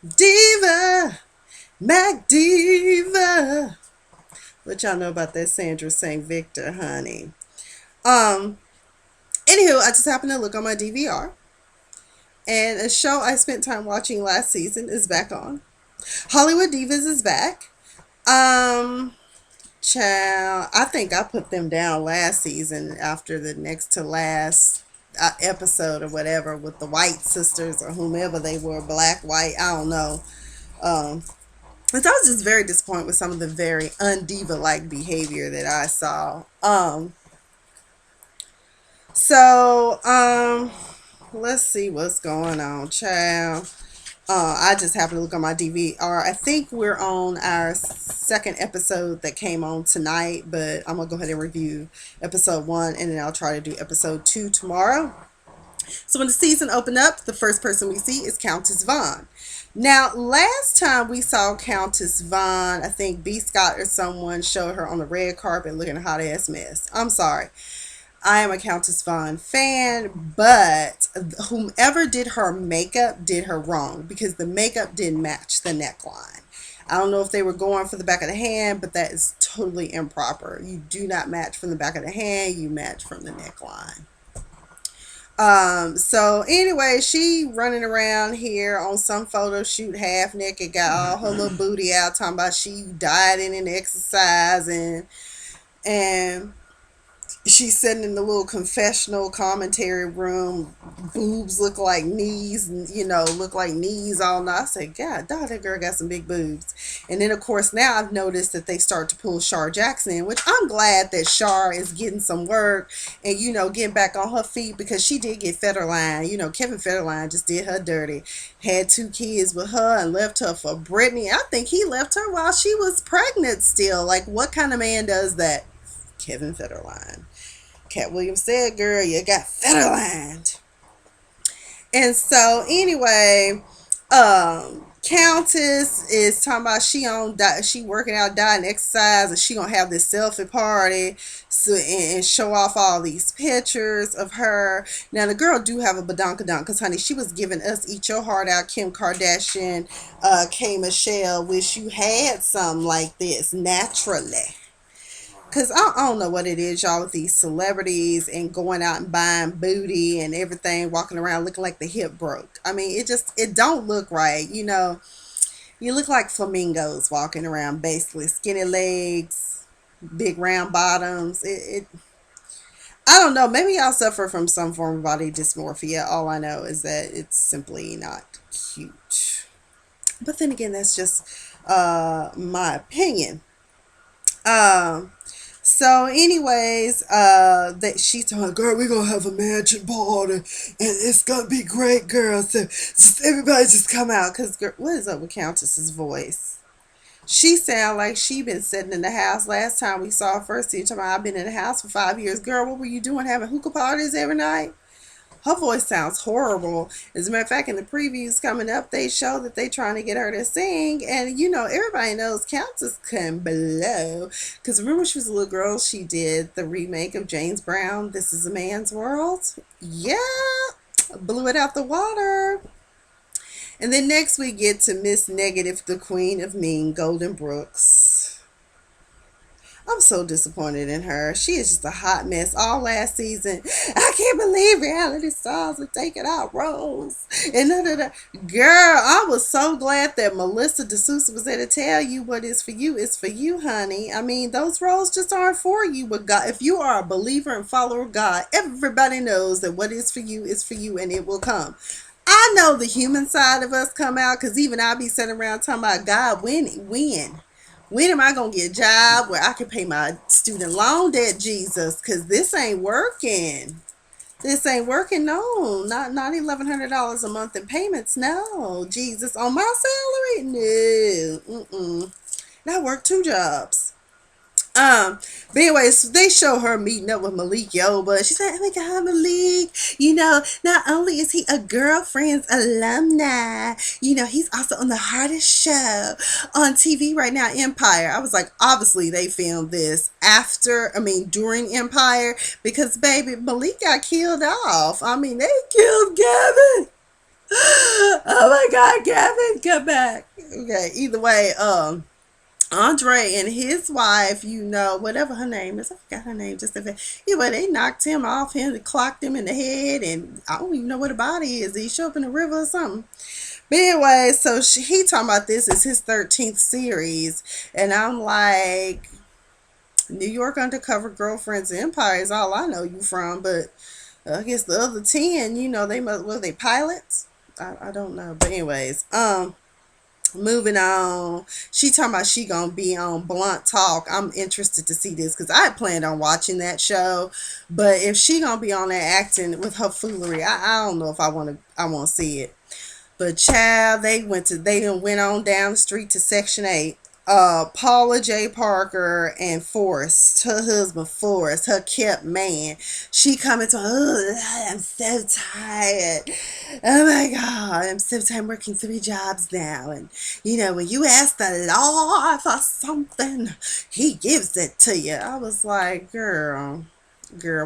Diva, Mac Diva. What y'all know about that Sandra St. Victor, honey? Um, Anywho, I just happened to look on my DVR, and a show I spent time watching last season is back on. Hollywood Divas is back. Um, Child, I think I put them down last season after the next to last episode or whatever with the White sisters or whomever they were, black, white, I don't know. Um, but I was just very disappointed with some of the very undiva like behavior that I saw. So, let's see what's going on, child. I just happened to look on my DVR. I think we're on our second episode that came on tonight, but I'm gonna go ahead and review episode 1, and then I'll try to do episode 2 tomorrow. So when the season opened up, the first person we see is Countess Vaughn. Now, last time we saw Countess Vaughn, I think B. Scott or someone showed her on the red carpet looking a hot ass mess. I'm sorry. I am a Countess Vaughn fan, but whomever did her makeup did her wrong because the makeup didn't match the neckline. I don't know if they were going for the back of the hand, but that is totally improper. You do not match from the back of the hand, you match from the neckline. So anyway, she running around here on some photo shoot half naked, got all her little booty out, talking about she dieting and exercising, and she's sitting in the little confessional commentary room. Boobs look like knees, look like knees all night. I said, God, dog, that girl got some big boobs. And then, of course, now I've noticed that they start to pull Shar Jackson in, which I'm glad that Shar is getting some work and, getting back on her feet because she did get Federline. Kevin Federline just did her dirty. Had 2 kids with her and left her for Brittany. I think he left her while she was pregnant still. Like, what kind of man does that? Kevin Federline. Cat Williams said, girl, you got Federline. And so anyway, Countess is talking about she working out, diet, and exercise, and she gonna have this selfie party, and show off all these pictures of her. Now the girl do have a badonkadonk, because honey, she was giving us eat your heart out, Kim Kardashian, K Michelle. Wish you had something like this naturally. Because I don't know what it is, y'all, with these celebrities and going out and buying booty and everything, walking around looking like the hip broke. I mean, it don't look right. You look like flamingos walking around, basically. Skinny legs, big round bottoms. I don't know. Maybe y'all suffer from some form of body dysmorphia. All I know is that it's simply not cute. But then again, that's just my opinion. Um, So, anyways, that she's telling, girl, we're gonna have a mansion party, and it's gonna be great, girl. So, just everybody just come out, cause girl, what is up with Countess's voice? She sound like she been sitting in the house. Last time we saw her first, she talking about, I've been in the house for 5 years. Girl, what were you doing? Having hookah parties every night? Her voice sounds horrible. As a matter of fact, in the previews coming up, they show that they trying to get her to sing. And, everybody knows Countess can blow. Because remember when she was a little girl, she did the remake of James Brown, This Is a Man's World? Yeah, blew it out the water. And then next we get to Miss Negative, the Queen of Mean, Golden Brooks. I'm so disappointed in her. She is just a hot mess all last season. I can't believe reality stars are taking out roles. And girl, I was so glad that Melissa DeSouza was there to tell you what is for you is for you, honey. I mean, those roles just aren't for you. But God, if you are a believer and follower of God, everybody knows that what is for you, and it will come. I know the human side of us come out, because even I be sitting around talking about, God, when am I going to get a job where I can pay my student loan debt, Jesus? Because this ain't working. This ain't working, no. Not $1,100 a month in payments, no. Jesus, on my salary? No. And I work 2 jobs. But anyways, they show her meeting up with Malik Yoba. She's like, oh my God, Malik, not only is he a girlfriend's alumni, he's also on the hardest show on TV right now, Empire. I was like, obviously they filmed this during Empire, because baby, Malik got killed off. I mean, they killed Gavin. Oh my God, Gavin, come back. Okay, either way, Andre and his wife, whatever her name is, I forgot her name just a bit. Anyway, they knocked him off him, clocked him in the head, and I don't even know where the body is. Did he show up in the river or something? But anyway, so he talking about this is his 13th series, and I'm like, New York Undercover Girlfriends Empire is all I know you from, but I guess the other 10, they must, were they pilots? I don't know. But anyways, moving on. She talking about she gonna be on Blunt Talk. I'm interested to see this because I had planned on watching that show, but if she gonna be on there acting with her foolery, I don't know if I want to see it. But child, they done went on down the street to Section 8. Paula Jai Parker and Forrest, her husband Forrest, her kept man. She coming to her, oh, I'm so tired. Oh my God, I'm so tired working 3 jobs now. And when you ask the Lord for something, he gives it to you. I was like, girl,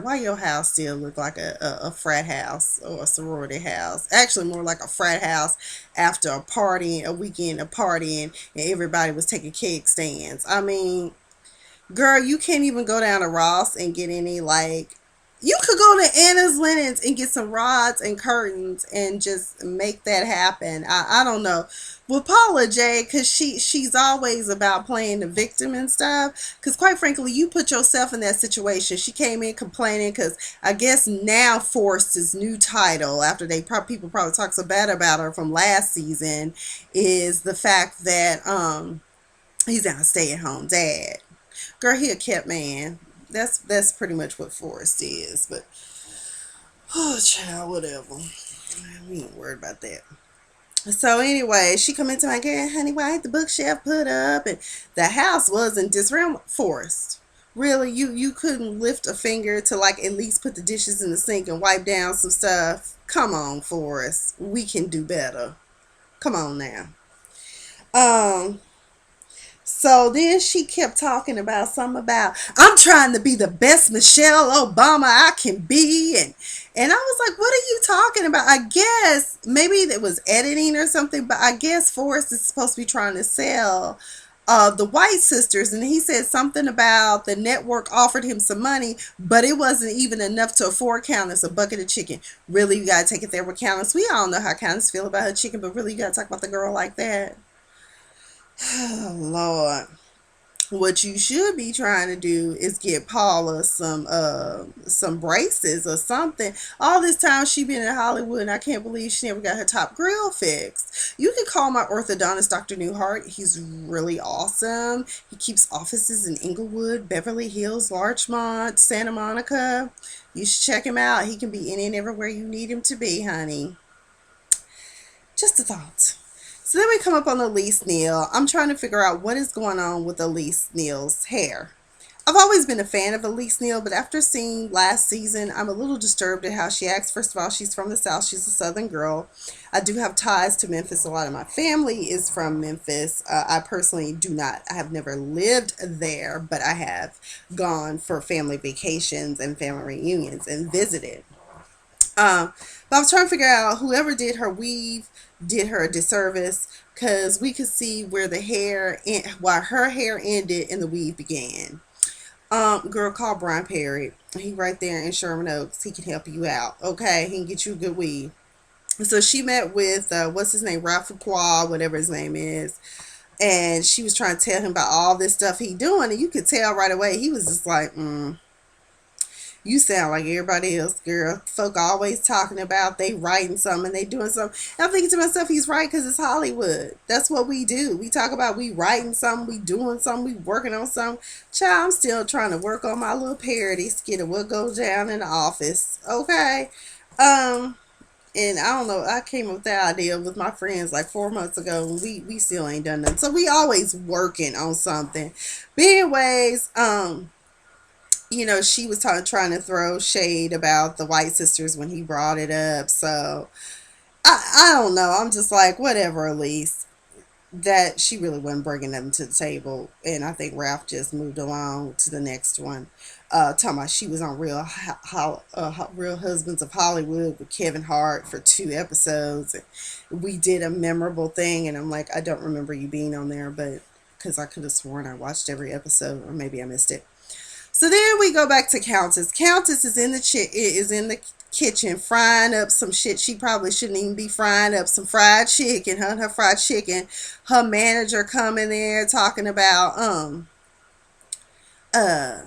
why your house still look like a frat house or a sorority house? Actually, more like a frat house after a weekend of partying, and everybody was taking cake stands. I mean, girl, you can't even go down to Ross and get any, like, you could go to Anna's Linens and get some rods and curtains and just make that happen. I don't know. With Paula Jai, because she's always about playing the victim and stuff. Because quite frankly, you put yourself in that situation. She came in complaining because I guess now Forrest's new title, after people probably talk so bad about her from last season, is the fact that he's not a stay-at-home dad. Girl, he a kept man. That's pretty much what Forrest is. But oh, child, whatever. We ain't worried about that. So anyway, she come into my girl, honey, why ain't the bookshelf put up? And the house wasn't disroom Forrest. Really, you couldn't lift a finger to like at least put the dishes in the sink and wipe down some stuff. Come on, Forrest. We can do better. Come on now. Um, So then she kept talking about something about I'm trying to be the best Michelle Obama I can be, and I was like, what are you talking about? I guess maybe it was editing or something, but I guess Forrest is supposed to be trying to sell the White Sisters, and he said something about the network offered him some money, but it wasn't even enough to afford Countess a bucket of chicken. Really, you gotta take it there with Countess. We all know how Countess feel about her chicken, but really, you gotta talk about the girl like that. Oh Lord. What you should be trying to do is get Paula some braces or something. All this time she been in Hollywood, and I can't believe she never got her top grill fixed. You can call my orthodontist, Dr. Newhart. He's really awesome. He keeps offices in Inglewood, Beverly Hills, Larchmont, Santa Monica. You should check him out. He can be in and everywhere you need him to be, honey. Just a thought. So then we come up on Elise Neal. I'm trying to figure out what is going on with Elise Neal's hair. I've always been a fan of Elise Neal, but after seeing last season, I'm a little disturbed at how she acts. First of all, she's from the South. She's a Southern girl. I do have ties to Memphis. A lot of my family is from Memphis. I personally do not. I have never lived there, but I have gone for family vacations and family reunions and visited. But I was trying to figure out whoever did her weave did her a disservice because we could see where why her hair ended and the weave began. Girl, call Brian Perry. He right there in Sherman Oaks. He can help you out. Okay, he can get you a good weave. So she met with what's his name, Ralph Fuqua, whatever his name is, and she was trying to tell him about all this stuff he doing, and you could tell right away he was just like, you sound like everybody else, girl. Folk always talking about they writing something and they doing something. And I'm thinking to myself, he's right because it's Hollywood. That's what we do. We talk about we writing something, we doing something, we working on something. Child, I'm still trying to work on my little parody skit of what goes down in the office. Okay. And I don't know, I came up with that idea with my friends like 4 months ago, and we still ain't done nothing. So we always working on something. But anyways, she was trying to throw shade about the White Sisters when he brought it up. So I don't know. I'm just like, whatever, Elise. that she really wasn't bringing them to the table, and I think Ralph just moved along to the next one. Talking about she was on Real Husbands of Hollywood with Kevin Hart for 2 episodes. We did a memorable thing, and I'm like, I don't remember you being on there, but because I could have sworn I watched every episode, or maybe I missed it. So then we go back to Countess. Countess is in the kitchen frying up some shit she probably shouldn't even be frying up, some fried chicken. Her fried chicken. Her manager coming there talking about uh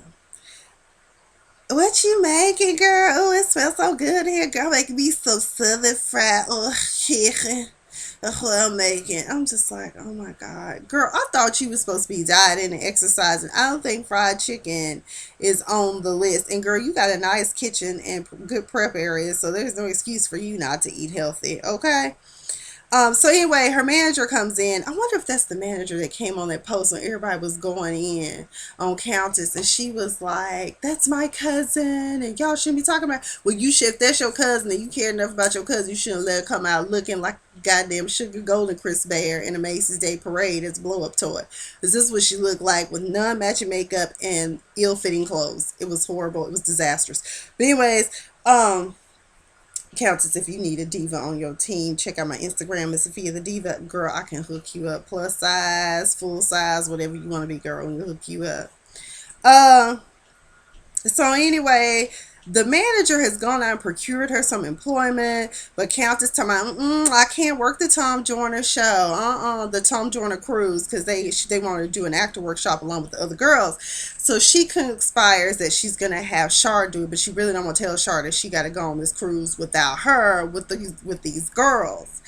what you making, girl? Oh, it smells so good here, girl. Making me some southern fried chicken. That's what I'm making. I'm just like, oh my God. Girl, I thought you was supposed to be dieting and exercising. I don't think fried chicken is on the list. And girl, you got a nice kitchen and good prep area, so there's no excuse for you not to eat healthy, okay? So anyway, her manager comes in. I wonder if that's the manager that came on that post when everybody was going in on Countess, and she was like, "That's my cousin, and y'all shouldn't be talking about." Well, you should. If that's your cousin and you care enough about your cousin, you shouldn't let her come out looking like goddamn sugar golden Chris Bear in a Macy's Day Parade as a blow up toy. Because this is what she looked like with non-matching makeup and ill-fitting clothes. It was horrible. It was disastrous. But anyways, Countess, if you need a diva on your team, check out my Instagram. It's Sophia the Diva. Girl, I can hook you up. Plus size, full size, whatever you want to be, girl. We'll hook you up. Uh, so anyway, the manager has gone out and procured her some employment, but Countess telling me, I can't work the Tom Joyner show, the Tom Joyner cruise, because they want to do an actor workshop along with the other girls. So she conspires that she's gonna have Shar do it, but she really don't want to tell Shar that she got to go on this cruise without her with these girls.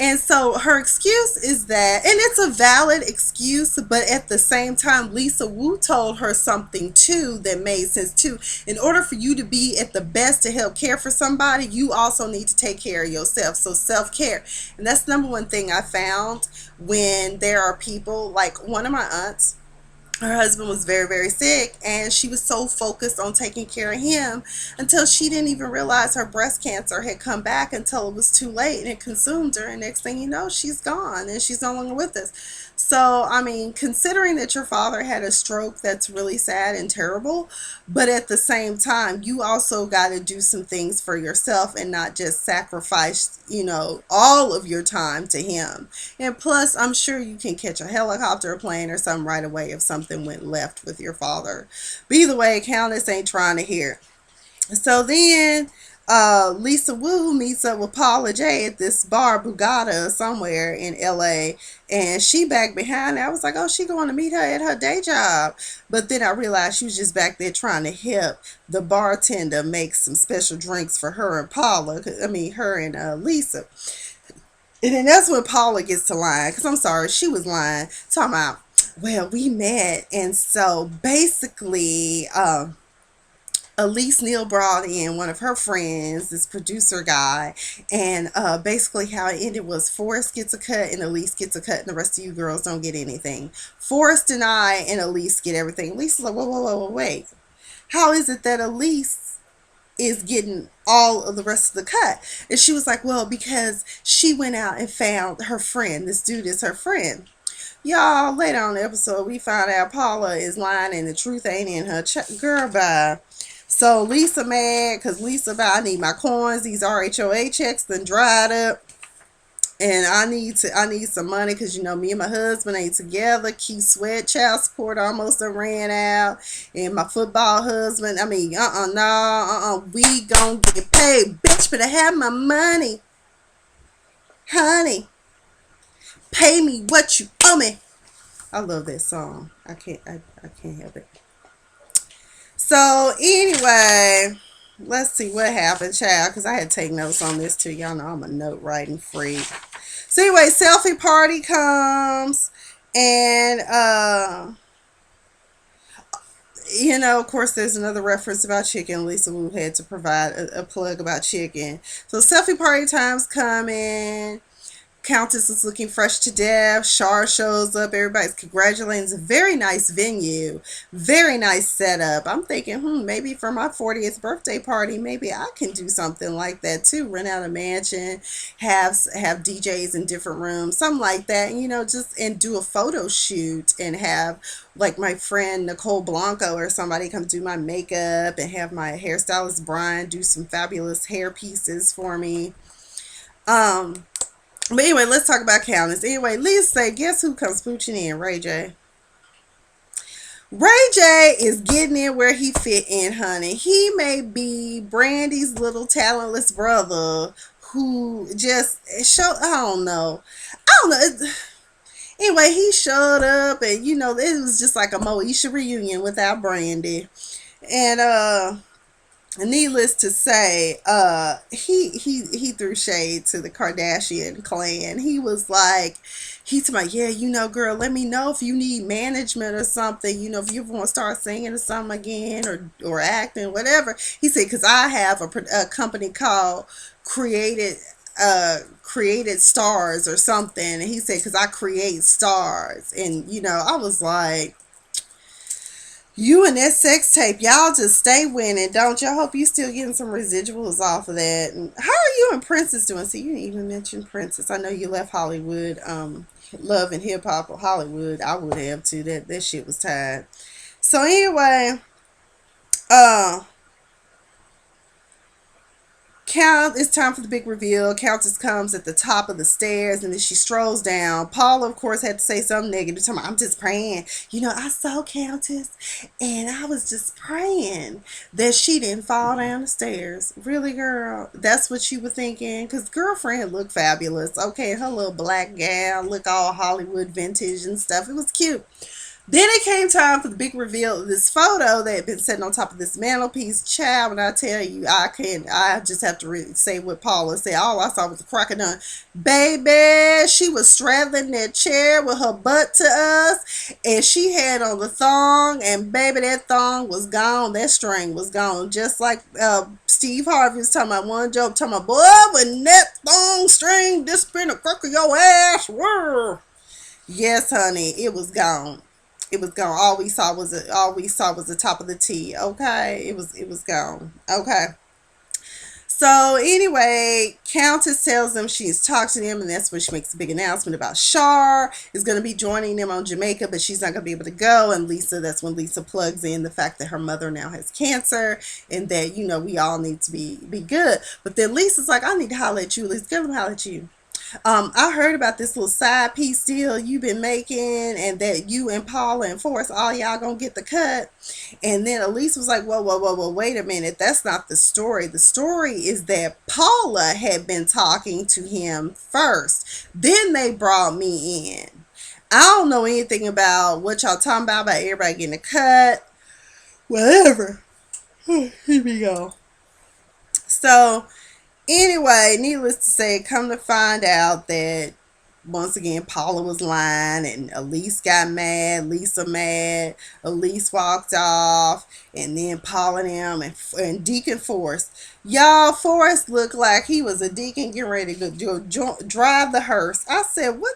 And so her excuse is that, and it's a valid excuse, but at the same time, Lisa Wu told her something too that made sense too. In order for you to be at the best to help care for somebody, you also need to take care of yourself. So self-care. And that's the number one thing I found when there are people, like one of my aunts, her husband was very, very sick, and she was so focused on taking care of him until she didn't even realize her breast cancer had come back until it was too late and it consumed her. And next thing you know, she's gone and she's no longer with us. So, I mean, considering that your father had a stroke, that's really sad and terrible. But at the same time, you also got to do some things for yourself and not just sacrifice, all of your time to him. And plus, I'm sure you can catch a helicopter, a plane, or something right away if something went left with your father. But either way, Countess ain't trying to hear. So then Lisa Wu meets up with Paula Jai at this bar, Bugatti, somewhere in LA, and she back behind her. I was like, oh, she going to meet her at her day job. But then I realized she was just back there trying to help the bartender make some special drinks for her and Paula. Her and Lisa. And then that's when Paula gets to lying, because I'm sorry, she was lying, talking about, well, we met, and so basically, Elise Neal brought in one of her friends, this producer guy, and basically how it ended was Forrest gets a cut and Elise gets a cut, and the rest of you girls don't get anything. Forrest and I and Elise get everything. Elise is like, whoa, wait. How is it that Elise is getting all of the rest of the cut? And she was like, well, because she went out and found her friend. This dude is her friend. Y'all, later on the episode, we find out Paula is lying and the truth ain't in her. Girl, bye. So Lisa mad because Lisa, I need my coins. These RHOA checks done dried up, and I need some money because me and my husband ain't together. Keith Sweat child support almost done ran out, and my football husband. We gon' get paid, bitch. Better have my money, honey. Pay me what you owe me. I love that song. I can't help it. So anyway, let's see what happened, child, because I had to take notes on this too. Y'all know I'm a note writing freak. So anyway, selfie party comes, and of course, there's another reference about chicken. Lisa Wu had to provide a plug about chicken. So selfie party time's coming. Countess is looking fresh to death. Shar shows up. Everybody's congratulating. It's a very nice venue. Very nice setup. I'm thinking, maybe for my 40th birthday party, maybe I can do something like that too. Rent out a mansion, have DJs in different rooms, something like that. And, just and do a photo shoot and have like my friend Nicole Blanco or somebody come do my makeup and have my hairstylist Brian do some fabulous hair pieces for me. Um, but anyway, let's talk about Countess. Anyway, Lisa, guess who comes pooching in? Ray J. Ray J is getting in where he fit in, honey. He may be Brandy's little talentless brother who just showed. I don't know. I don't know. Anyway, he showed up, and it was just like a Moesha reunion without Brandy, and needless to say, he threw shade to the Kardashian clan. He was like, he told me, yeah, girl, let me know if you need management or something. If you want to start singing or something again, or acting, whatever. He said, because I have a company called Created Stars or something. And he said, because I create stars, and I was like, you and that sex tape, y'all just stay winning, don't you? I hope you still getting some residuals off of that. And how are you and Princess doing? See, you didn't even mention Princess. I know you left Hollywood, Love and Hip Hop of Hollywood. I would have too. That shit was tired. So anyway, uh, it's time for the big reveal. Countess comes at the top of the stairs and then she strolls down. Paula, of course, had to say something negative. I'm just praying. I saw Countess and I was just praying that she didn't fall down the stairs. Really, girl? That's what you were thinking? Because girlfriend looked fabulous. Okay, her little black gown look all Hollywood vintage and stuff. It was cute. Then it came time for the big reveal of this photo that had been sitting on top of this mantelpiece. Child, when I tell you, I just have to say what Paula said. All I saw was a crocodile. Baby, she was straddling that chair with her butt to us, and she had on the thong, and baby, that thong was gone. That string was gone. Just like Steve Harvey was talking about one joke, talking about, boy, when that thong string disappeared in the crook of your ass. Whoa. Yes, honey, it was gone. It was gone. All we saw was the top of the T. Okay, it was gone. Okay. So anyway, Countess tells them she's talked to them, and that's when she makes a big announcement about Shar is going to be joining them on Jamaica, but she's not going to be able to go. And that's when Lisa plugs in the fact that her mother now has cancer, and that we all need to be good. But then Lisa's like, I need to holler at you. Lisa, give them holler at you. I heard about this little side piece deal you've been making, and that you and Paula and Forrest, all y'all gonna get the cut. And then Elise was like, whoa, whoa, whoa, whoa, wait a minute. That's not the story. The story is that Paula had been talking to him first. Then they brought me in. I don't know anything about what y'all talking about everybody getting a cut. Whatever. Here we go. So, anyway, needless to say, come to find out that once again Paula was lying and Elise got mad, Lisa mad, Elise walked off, and then Paula and them and Deacon Forrest. Y'all, Forrest looked like he was a deacon getting ready to go drive the hearse. I said, what?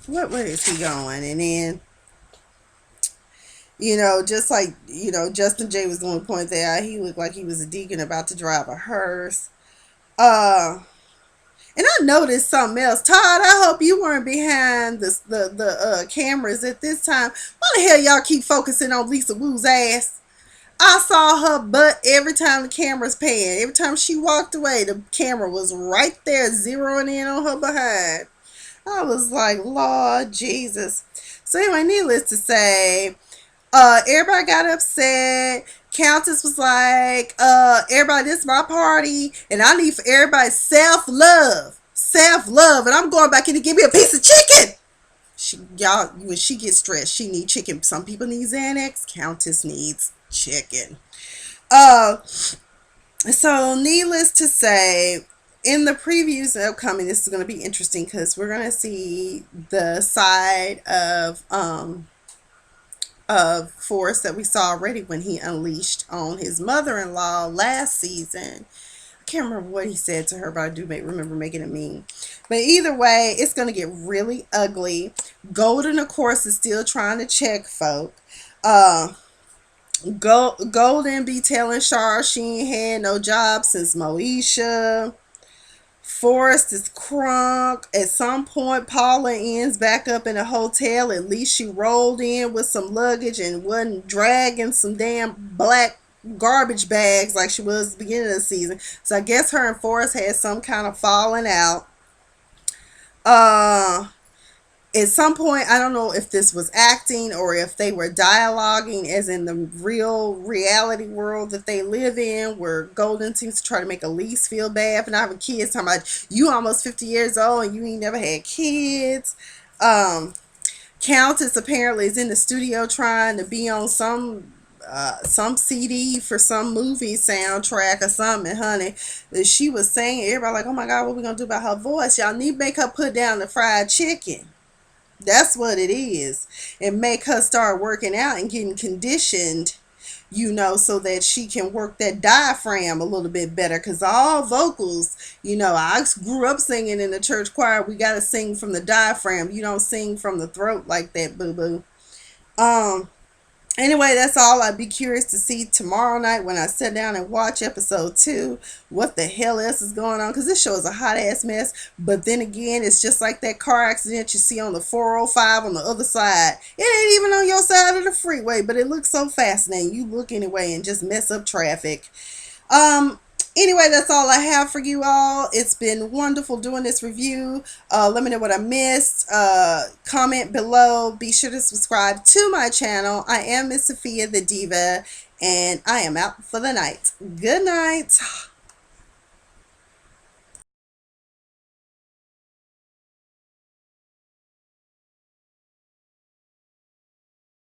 Where is he going? And then just like, Justin J was going to point that out. He looked like he was a deacon about to drive a hearse. And I noticed something else. Todd, I hope you weren't behind the cameras at this time. Why the hell y'all keep focusing on Lisa Wu's ass? I saw her butt every time the camera's panned. Every time she walked away, the camera was right there zeroing in on her behind. I was like, Lord Jesus. So anyway, needless to say, everybody got upset. Countess was like, everybody, this is my party, and I need for everybody self-love, and I'm going back in to give me a piece of chicken. When she gets stressed, she needs chicken. Some people need Xanax. Countess needs chicken. So needless to say, in the previews upcoming, this is going to be interesting because we're going to see the side of Forrest that we saw already when he unleashed on his mother-in-law last season. can't remember what he said to her, but I do remember making a meme. But either way, it's going to get really ugly. Golden, of course, is still trying to check folk. Uh, Golden be telling Shar she ain't had no job since Moesha. Forrest is crunk. At some point, Paula ends back up in a hotel. At least she rolled in with some luggage and wasn't dragging some damn black garbage bags like she was at the beginning of the season. So I guess her and Forrest had some kind of falling out. Uh, at some point, I don't know if this was acting or if they were dialoguing, as in the real reality world that they live in, where Golden seems to try to make Elise feel bad for not having kids. Talking about you almost 50 years old and you ain't never had kids. Countess apparently is in the studio trying to be on some CD for some movie soundtrack or something, honey. That she was saying, everybody like, oh my God, what we gonna do about her voice? Y'all need to make her put down the fried chicken. That's what it is. And make her start working out and getting conditioned, so that she can work that diaphragm a little bit better. Because all vocals, I grew up singing in the church choir. We got to sing from the diaphragm. You don't sing from the throat like that, boo-boo. Anyway, that's all. I'd be curious to see tomorrow night when I sit down and watch episode 2 what the hell else is going on, because this show is a hot ass mess. But then again, it's just like that car accident you see on the 405 on the other side. It ain't even on your side of the freeway, but it looks so fascinating. You look anyway and just mess up traffic. Anyway, that's all I have for you all. It's been wonderful doing this review. Let me know what I missed. Comment below. Be sure to subscribe to my channel. I am Miss Sophia the Diva, and I am out for the night. Good night.